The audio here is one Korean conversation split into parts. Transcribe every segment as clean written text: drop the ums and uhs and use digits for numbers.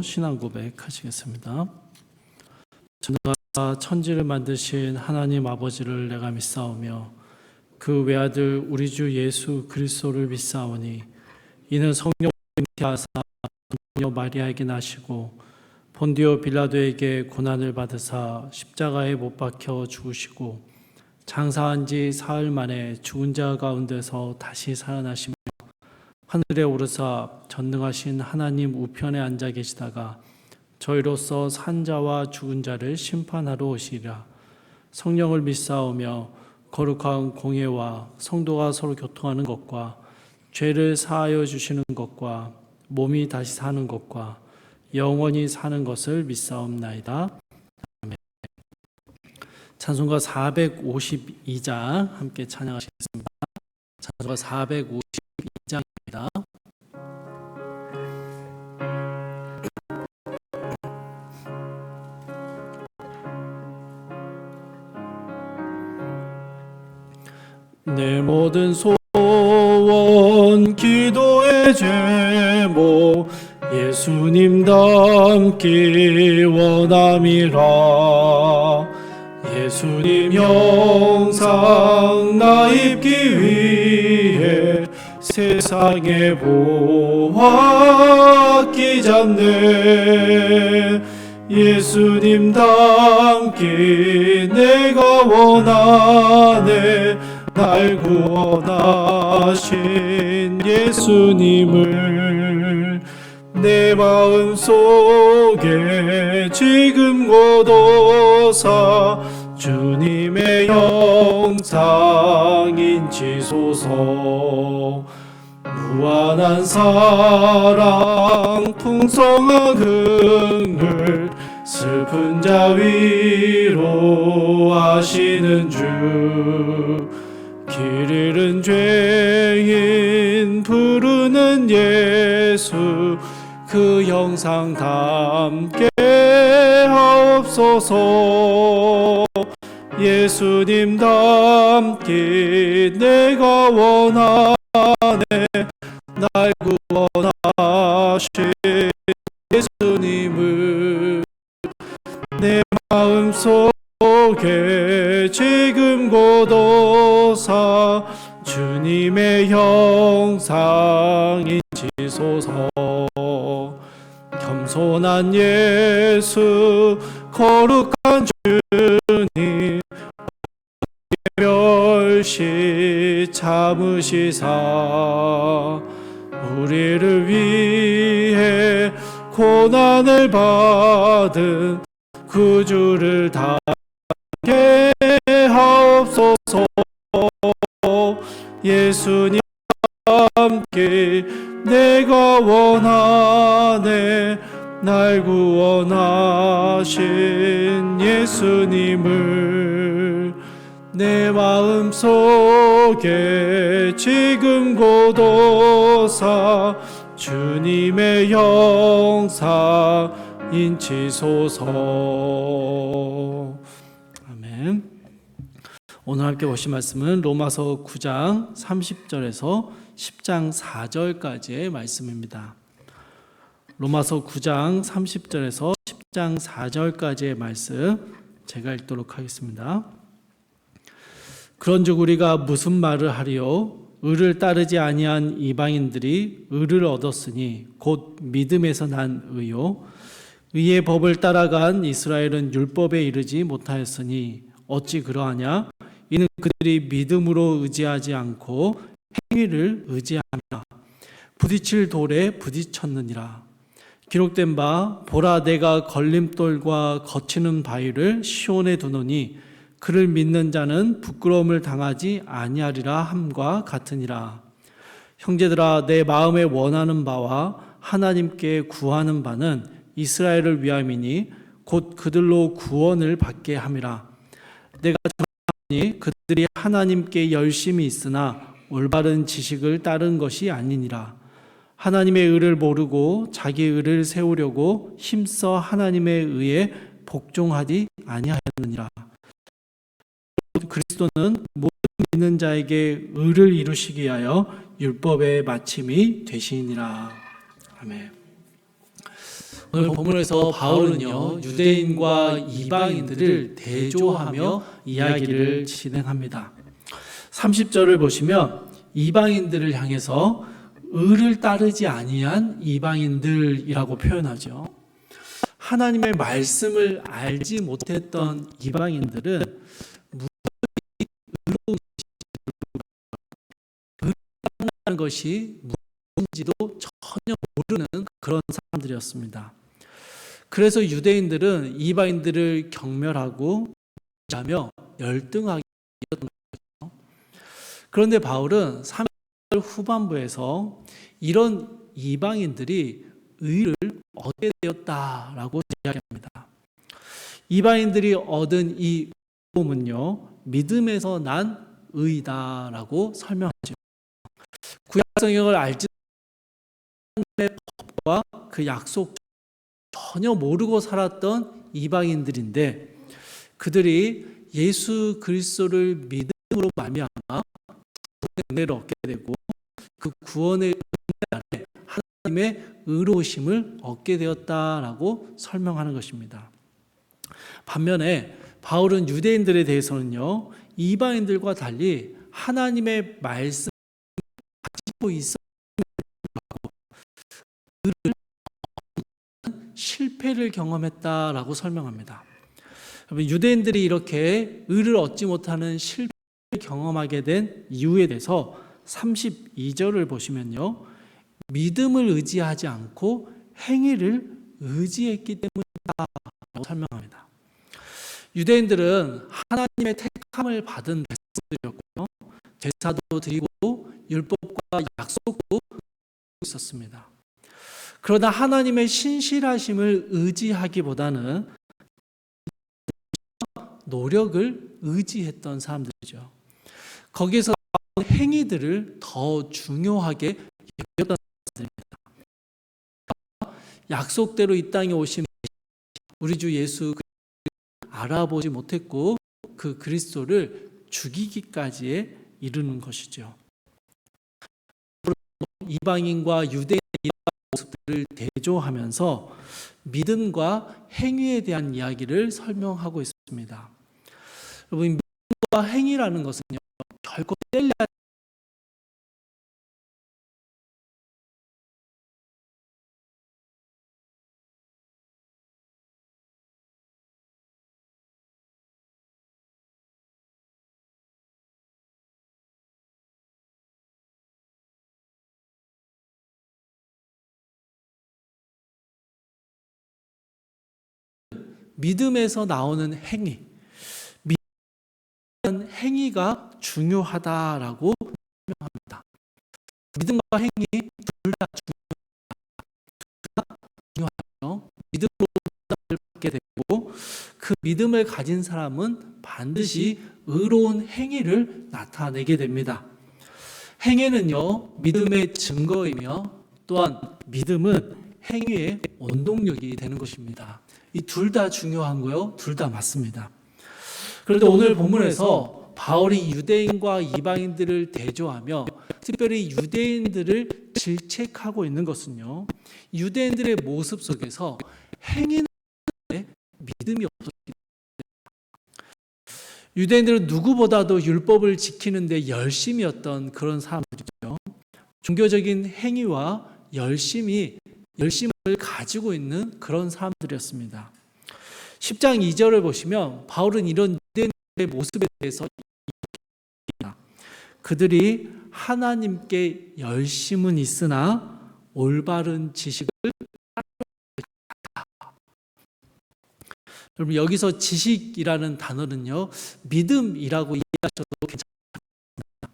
신앙 고백하시겠습니다. 전능하사 천지를 만드신 하나님 아버지를 내가 믿사오며 그 외아들 우리 주 예수 그리스도를 믿사오니 이는 성령으로 잉태하사 동녀 마리아에게 나시고 본디오 빌라도에게 고난을 받으사 십자가에 못 박혀 죽으시고 장사한 지 사흘 만에 죽은 자 가운데서 다시 살아나시며 하늘에 오르사 전능하신 하나님 우편에 앉아 계시다가 저희로서 산 자와 죽은 자를 심판하러 오시리라. 성령을 믿사오며 거룩한 공예와 성도가 서로 교통하는 것과 죄를 사하여 주시는 것과 몸이 다시 사는 것과 영원히 사는 것을 믿사옵나이다. 아멘. 찬송가 452장 함께 찬양하시겠습니다. 찬송가 452장입니다. 내 모든 소원 기도의 제목 예수님 닮기 원함이라. 예수님 형상 나 입기 위해 세상의 보화기 잡네. 예수님 닮기 내가 원하네. 날 구원하신 예수님을 내 마음속에 지금 고도사 주님의 형상 인치소서. 무한한 사랑 풍성한 긍휼 슬픈 자 위로하시는 주. 길 잃은 죄인 부르는 예수 그 형상 담게 하옵소서. 예수님 닮기 내가 원하네. 날 구원하신 예수님을 내 마음속에 지금 고도사 주님의 형상 인치소서. 겸손한 예수 거룩한 주님 멸시 참으시사 우리를 위해 고난을 받은 구주를 닮게 하옵소서. 예수님 함께 내가 원하네. 날 구원하신 예수님을 내 마음속에 지금 고도사 주님의 형상 인치소서. 아멘. 오늘 함께 보실 말씀은 로마서 9장 30절에서 10장 4절까지의 말씀입니다. 로마서 9장 30절에서 10장 4절까지의 말씀 제가 읽도록 하겠습니다. 그런즉 우리가 무슨 말을 하리요? 의를 따르지 아니한 이방인들이 의를 얻었으니 곧 믿음에서 난 의요. 의의 법을 따라간 이스라엘은 율법에 이르지 못하였으니 어찌 그러하냐? 이는 그들이 믿음으로 의지하지 않고 행위를 의지함이라. 부딪힐 돌에 부딪혔느니라. 기록된 바 보라 내가 걸림돌과 거치는 바위를 시온에 두노니 그를 믿는 자는 부끄러움을 당하지 아니하리라 함과 같으니라. 형제들아 내 마음에 원하는 바와 하나님께 구하는 바는 이스라엘을 위함이니 곧 그들로 구원을 받게 함이라. 내가 전하니 그들이 하나님께 열심히 있으나 올바른 지식을 따른 것이 아니니라. 하나님의 의를 모르고 자기 의를 세우려고 힘써 하나님의 의에 복종하지 아니하였느니라. 그리스도는 모든 믿는 자에게 의를 이루시기 위하여 율법의 마침이 되시니라. 아멘. 오늘 본문에서 바울은요, 유대인과 이방인들을 대조하며 이야기를 진행합니다. 30절을 보시면 이방인들을 향해서 의를 따르지 아니한 이방인들이라고 표현하죠. 하나님의 말씀을 알지 못했던 이방인들은 의라는 것이 무엇인지도 전혀 모르는 그런 사람들이었습니다. 그래서 유대인들은 이방인들을 경멸하고 하며 열등하게 여겼던 거죠. 그런데 바울은 3절 후반부에서 이런 이방인들이 의를 얻게 되었다라고 이야기합니다. 이방인들이 얻은 이 의로움은요, 믿음에서 난 의다라고 설명하죠. 구약 성경을 알지 못하는 법과 그 약속 전혀 모르고 살았던 이방인들인데, 그들이 예수 그리스도를 믿음으로 말미암아 구원의 은혜를 얻게 되고 그 구원의 은혜 안에 하나님의 의로우심을 얻게 되었다라고 설명하는 것입니다. 반면에 바울은 유대인들에 대해서는요, 이방인들과 달리 하나님의 말씀을 가지고 있어 실패를 경험했다라고 설명합니다. 유대인들이 이렇게 의를 얻지 못하는 실패를 경험하게 된 이유에 대해서 32절을 보시면요, 믿음을 의지하지 않고 행위를 의지했기 때문이다라고 설명합니다. 유대인들은 하나님의 택함을 받은 백성들이었고요, 제사도 드리고 율법과 약속도 있었습니다. 그러나 하나님의 신실하심을 의지하기보다는 노력을 의지했던 사람들이죠. 거기서 행위들을 더 중요하게 여겼던 사람들입니다. 약속대로 이 땅에 오신 우리 주 예수 알아보지 못했고 그 그리스도를 죽이기까지에 이르는 것이죠. 이방인과 유대인의 모습들을 대조하면서 믿음과 행위에 대한 이야기를 설명하고 있습니다. 여러분, 믿음과 행위라는 것은요, 결코 뗄래야 믿음에서 나오는 행위, 믿는 행위가 중요하다라고 설명합니다. 믿음과 행위 둘 다 중요하죠. 믿음으로 응답을 받게 되고 그 믿음을 가진 사람은 반드시 의로운 행위를 나타내게 됩니다. 행위는요, 믿음의 증거이며 또한 믿음은 행위의 원동력이 되는 것입니다. 이 둘 다 중요한 거요, 둘 다 맞습니다. 그런데 오늘 본문에서 바울이 유대인과 이방인들을 대조하며 특별히 유대인들을 질책하고 있는 것은요, 유대인들의 모습 속에서 행위는 믿음이 없었기 때문입니다. 유대인들은 누구보다도 율법을 지키는데 열심이었던 그런 사람들이죠. 종교적인 행위와 열심을 가지고 있는 그런 사람들이었습니다. 10장 2절을 보시면 바울은 이런 유대인들의 모습에 대해서 그들이 하나님께 열심은 있으나 올바른 지식을 여러분, 여기서 지식이라는 단어는요, 믿음이라고 이해하셔도 괜찮습니다.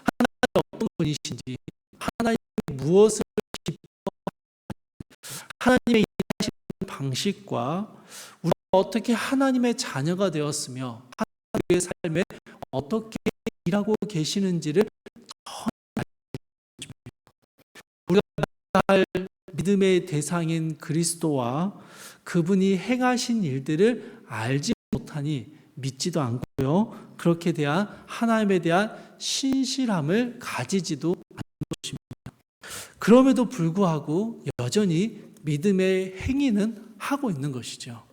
하나님이 어떤 분이신지, 하나님이 무엇을 하나님의 일하시는 방식과 우리가 어떻게 하나님의 자녀가 되었으며 하나님의 삶에 어떻게 일하고 계시는지를 우리가 할 믿음의 대상인 그리스도와 그분이 행하신 일들을 알지 못하니 믿지도 않고요, 그렇게 대한 하나님에 대한 신실함을 가지지도 않는 것입니다. 그럼에도 불구하고 여전히 믿음의 행위는 하고 있는 것이죠.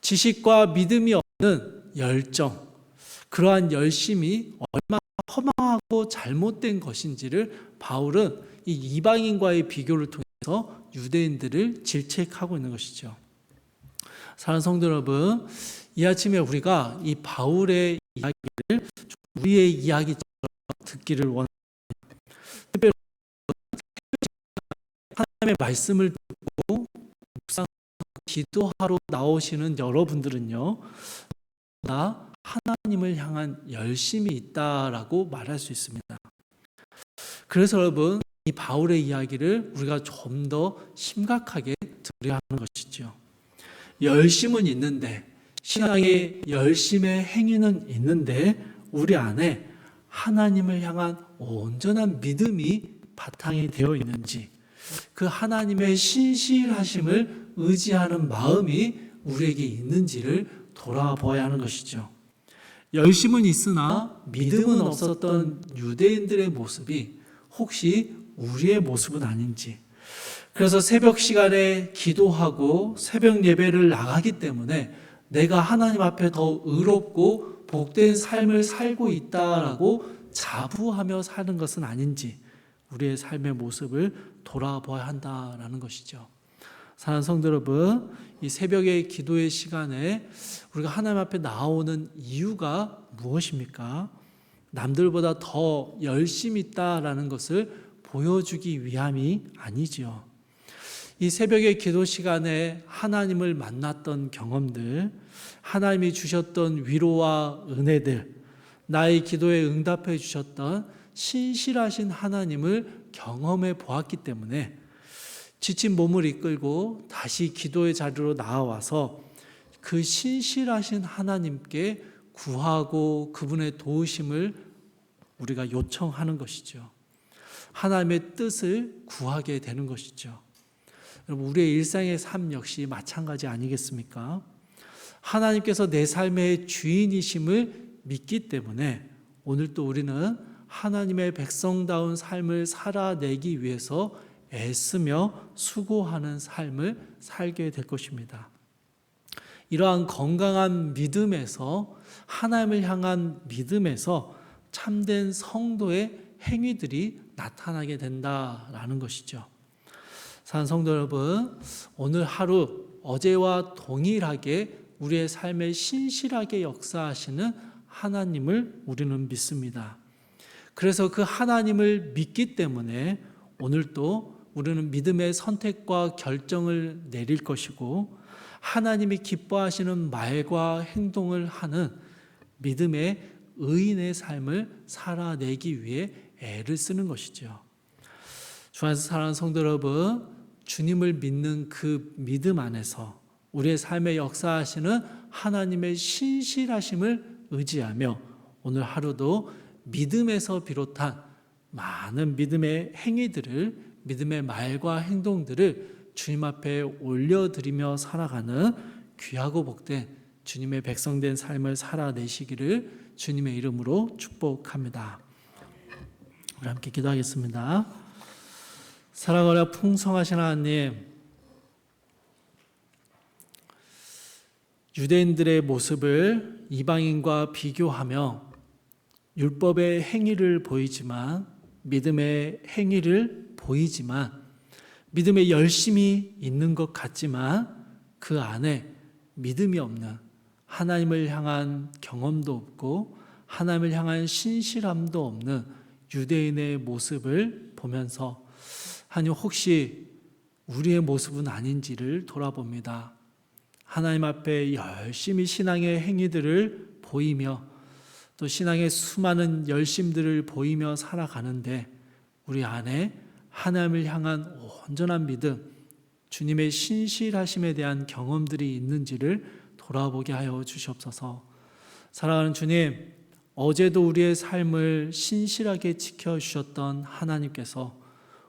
지식과 믿음이 없는 열정, 그러한 열심이 얼마나 허망하고 잘못된 것인지를 바울은 이 이방인과의 비교를 통해서 유대인들을 질책하고 있는 것이죠. 사랑하는 성도 여러분, 이 아침에 우리가 이 바울의 이야기를 우리의 이야기처럼 듣기를 원합니다. 특별히 하나님의 말씀을 듣고 묵상, 기도하러 나오시는 여러분들은요, 나 하나님을 향한 열심이 있다라고 말할 수 있습니다. 그래서 여러분, 이 바울의 이야기를 우리가 좀 더 심각하게 들어야 하는 것이죠. 열심은 있는데, 신앙의 열심의 행위는 있는데 우리 안에 하나님을 향한 온전한 믿음이 바탕이 되어 있는지, 그 하나님의 신실하심을 의지하는 마음이 우리에게 있는지를 돌아보아야 하는 것이죠. 열심은 있으나 믿음은 없었던 유대인들의 모습이 혹시 우리의 모습은 아닌지, 그래서 새벽 시간에 기도하고 새벽 예배를 나가기 때문에 내가 하나님 앞에 더 의롭고 복된 삶을 살고 있다라고 자부하며 사는 것은 아닌지 우리의 삶의 모습을 돌아보아야 한다라는 것이죠. 사랑하는 성도 여러분, 이 새벽의 기도의 시간에 우리가 하나님 앞에 나오는 이유가 무엇입니까? 남들보다 더 열심히 있다라는 것을 보여주기 위함이 아니지요. 이 새벽의 기도 시간에 하나님을 만났던 경험들, 하나님이 주셨던 위로와 은혜들, 나의 기도에 응답해 주셨던 신실하신 하나님을 경험해 보았기 때문에 지친 몸을 이끌고 다시 기도의 자리로 나와서 그 신실하신 하나님께 구하고 그분의 도우심을 우리가 요청하는 것이죠. 하나님의 뜻을 구하게 되는 것이죠. 여러분, 우리의 일상의 삶 역시 마찬가지 아니겠습니까? 하나님께서 내 삶의 주인이심을 믿기 때문에 오늘 또 우리는 하나님의 백성다운 삶을 살아내기 위해서 애쓰며 수고하는 삶을 살게 될 것입니다. 이러한 건강한 믿음에서, 하나님을 향한 믿음에서 참된 성도의 행위들이 나타나게 된다라는 것이죠. 사랑하는 성도 여러분, 오늘 하루 어제와 동일하게 우리의 삶에 신실하게 역사하시는 하나님을 우리는 믿습니다. 그래서 그 하나님을 믿기 때문에 오늘도 우리는 믿음의 선택과 결정을 내릴 것이고, 하나님이 기뻐하시는 말과 행동을 하는 믿음의 의인의 삶을 살아내기 위해 애를 쓰는 것이죠. 주 안에서 사랑하는 성도 여러분, 주님을 믿는 그 믿음 안에서 우리의 삶에 역사하시는 하나님의 신실하심을 의지하며 오늘 하루도 믿음에서 비롯한 많은 믿음의 행위들을, 믿음의 말과 행동들을 주님 앞에 올려드리며 살아가는 귀하고 복된 주님의 백성된 삶을 살아내시기를 주님의 이름으로 축복합니다. 우리 함께 기도하겠습니다. 사랑하여 풍성하신 하나님, 유대인들의 모습을 이방인과 비교하며 율법의 행위를 보이지만, 믿음의 행위를 보이지만, 믿음의 열심이 있는 것 같지만 그 안에 믿음이 없는, 하나님을 향한 경험도 없고 하나님을 향한 신실함도 없는 유대인의 모습을 보면서 하나님, 혹시 우리의 모습은 아닌지를 돌아봅니다. 하나님 앞에 열심히 신앙의 행위들을 보이며 또 신앙의 수많은 열심들을 보이며 살아가는데 우리 안에 하나님을 향한 온전한 믿음, 주님의 신실하심에 대한 경험들이 있는지를 돌아보게 하여 주시옵소서. 사랑하는 주님, 어제도 우리의 삶을 신실하게 지켜주셨던 하나님께서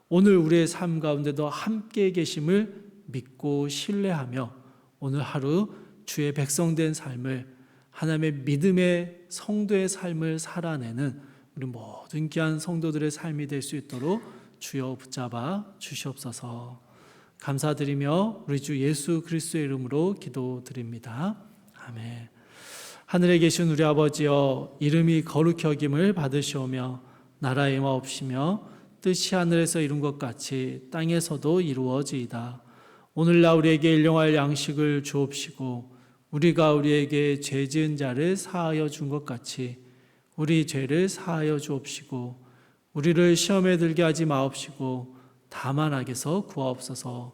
오늘 우리의 삶 가운데도 함께 계심을 믿고 신뢰하며 오늘 하루 주의 백성된 삶을, 하나님의 믿음의 성도의 삶을 살아내는 우리 모든 귀한 성도들의 삶이 될 수 있도록 주여 붙잡아 주시옵소서. 감사드리며 우리 주 예수 그리스도의 이름으로 기도드립니다. 아멘. 하늘에 계신 우리 아버지여, 이름이 거룩히 여김을 받으시오며 나라의 마옵시며 뜻이 하늘에서 이룬 것 같이 땅에서도 이루어지이다. 오늘날 우리에게 일용할 양식을 주옵시고 우리가 우리에게 죄 지은 자를 사하여 준 것 같이 우리 죄를 사하여 주옵시고 우리를 시험에 들게 하지 마옵시고 다만 악에서 구하옵소서.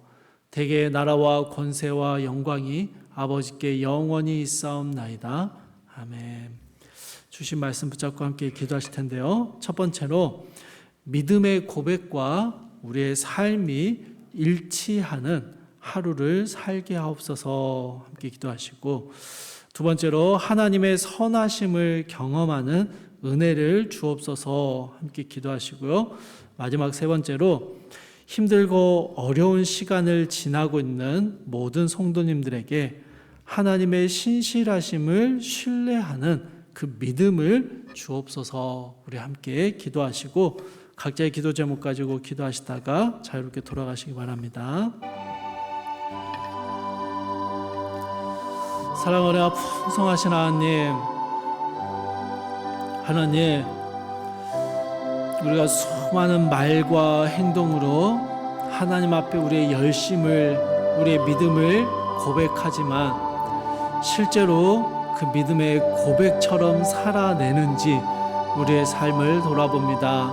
대개의 나라와 권세와 영광이 아버지께 영원히 있사옵나이다. 아멘. 주신 말씀 붙잡고 함께 기도하실 텐데요. 첫 번째로 믿음의 고백과 우리의 삶이 일치하는 하루를 살게 하옵소서 함께 기도하시고, 두 번째로 하나님의 선하심을 경험하는 은혜를 주옵소서 함께 기도하시고요. 마지막 세 번째로 힘들고 어려운 시간을 지나고 있는 모든 성도님들에게 하나님의 신실하심을 신뢰하는 그 믿음을 주옵소서. 우리 함께 기도하시고 각자의 기도 제목 가지고 기도하시다가 자유롭게 돌아가시기 바랍니다. 사랑하는 풍성하신 하나님, 우리가 수많은 말과 행동으로 하나님 앞에 우리의 열심을, 우리의 믿음을 고백하지만 실제로 그 믿음의 고백처럼 살아내는지 우리의 삶을 돌아봅니다.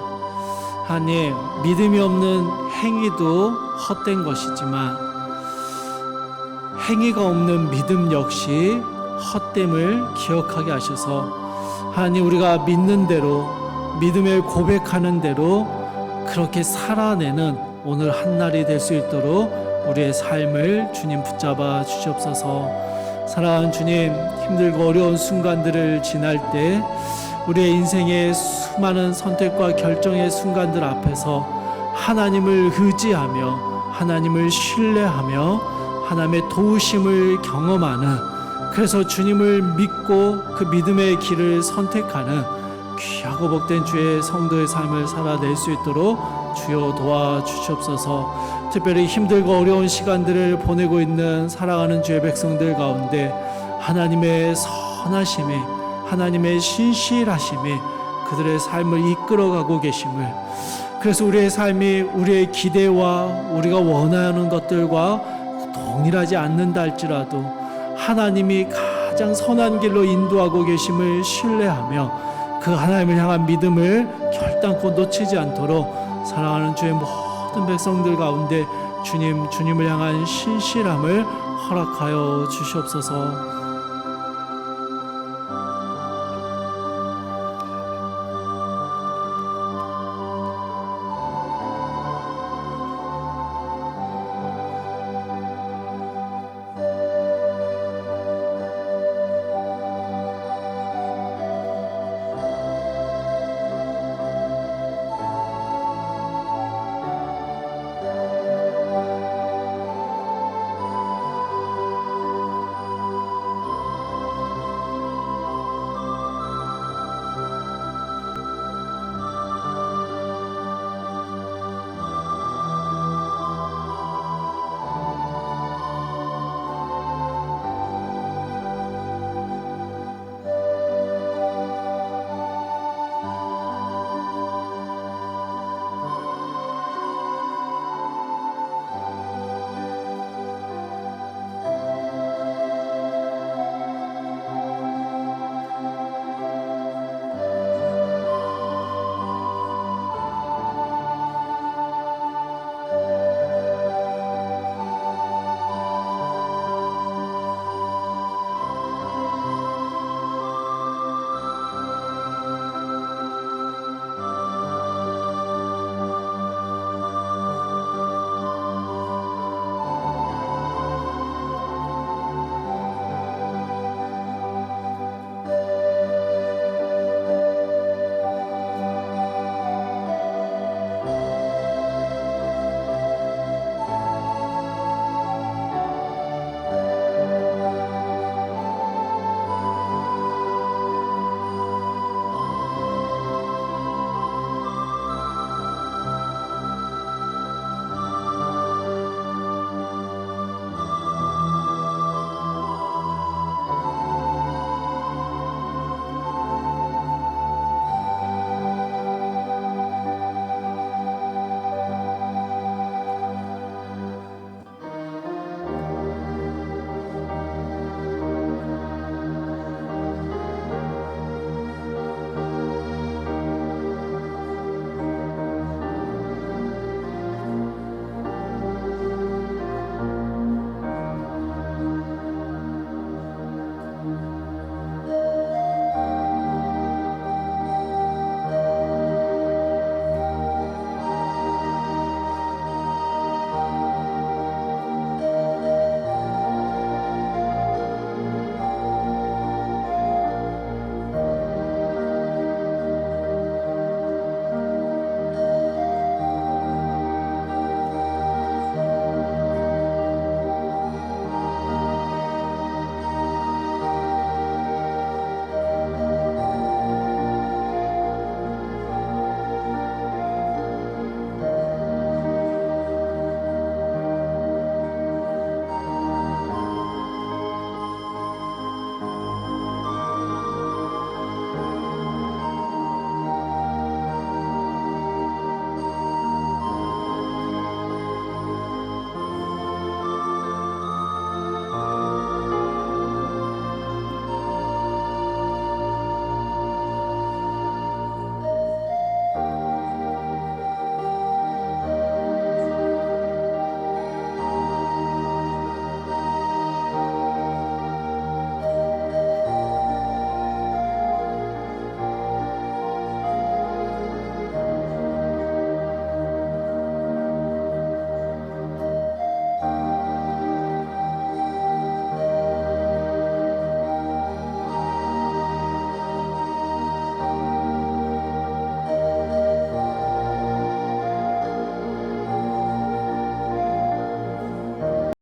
하나님, 믿음이 없는 행위도 헛된 것이지만 행위가 없는 믿음 역시 헛됨을 기억하게 하셔서 하나님, 우리가 믿는 대로, 믿음을 고백하는 대로 그렇게 살아내는 오늘 한날이 될 수 있도록 우리의 삶을 주님 붙잡아 주시옵소서. 사랑하는 주님, 힘들고 어려운 순간들을 지날 때 우리의 인생의 수많은 선택과 결정의 순간들 앞에서 하나님을 의지하며 하나님을 신뢰하며 하나님의 도우심을 경험하는, 그래서 주님을 믿고 그 믿음의 길을 선택하는 귀하고 복된 주의 성도의 삶을 살아낼 수 있도록 주여 도와주시옵소서. 특별히 힘들고 어려운 시간들을 보내고 있는 사랑하는 주의 백성들 가운데 하나님의 선하심이, 하나님의 신실하심이 그들의 삶을 이끌어가고 계심을, 그래서 우리의 삶이 우리의 기대와 우리가 원하는 것들과 동일하지 않는다 할지라도 하나님이 가장 선한 길로 인도하고 계심을 신뢰하며 그 하나님을 향한 믿음을 결단코 놓치지 않도록 사랑하는 주의 모든 백성들 가운데 주님을 향한 신실함을 허락하여 주시옵소서.